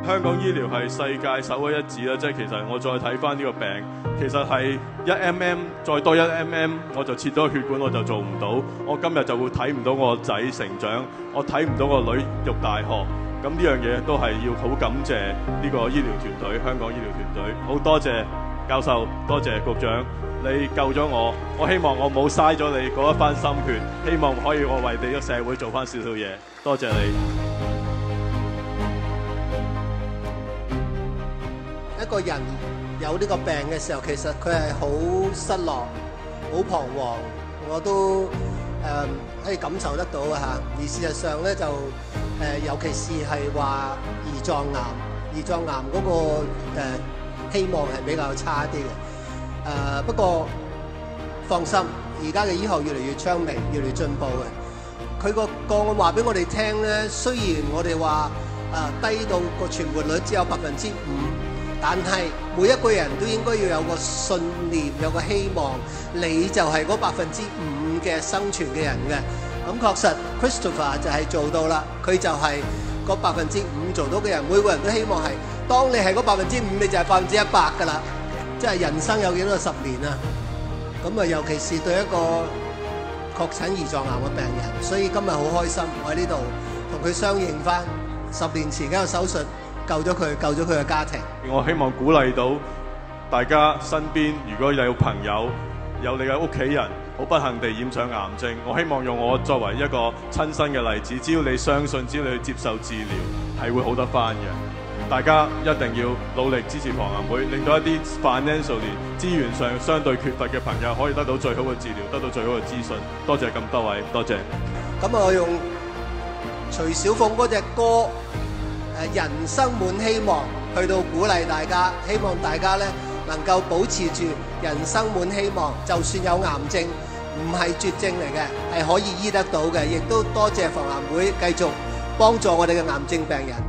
香港醫療係世界首屈一指啦，即係其實我再睇翻呢個病，其實係1mm再多1mm，我就切咗血管，我就做唔到。我今日就會睇唔到我個仔成長，我睇唔到個女入大學。咁呢樣嘢都係要好感謝呢個醫療團隊，香港醫療團隊。好多謝教授，多謝局長，你救咗我。我希望我冇嘥咗你嗰一番心血，希望可以我為你個社會做翻少少嘢。多謝你。一個人有呢個病嘅時候，其實佢係好失落、好彷徨，我都可以感受得到嘅嚇。而事實上咧，就尤其是係話胰臟癌嗰個希望係比較差啲嘅。不過放心，而家嘅醫學越嚟越昌明，越嚟越進步嘅。佢個個案話俾我哋聽咧，雖然我哋話低到個存活率只有5%，但係每一個人都應該要有個信念，有個希望，你就係嗰5%嘅生存嘅人嘅。咁確實 Christopher 就係做到啦，佢就係嗰5%做到嘅人。每個人都希望係，當你係嗰5%，你就係100%㗎啦。即係人生有幾多10年啊？咁啊，尤其是對一個確診胰臟癌嘅病人，所以今日好開心，我喺呢度同佢相認翻10年前嘅手術。救咗佢嘅家庭。我希望鼓勵到大家身邊，如果有朋友、有你嘅屋企人好不幸地染上癌症，我希望用我作為一個親身嘅例子，只要你相信，只要你去接受治療，係會好得翻嘅。大家一定要努力支持防癌會，令到一啲 financially 資源上相對缺乏嘅朋友可以得到最好嘅治療，得到最好嘅資訊。多謝咁多位，多謝。咁我用徐小鳳嗰隻歌。人生滿希望，去到鼓勵大家，希望大家咧能夠保持住人生滿希望，就算有癌症，唔係絕症嚟嘅，係可以醫得到嘅，亦都多謝防癌會繼續幫助我哋嘅癌症病人。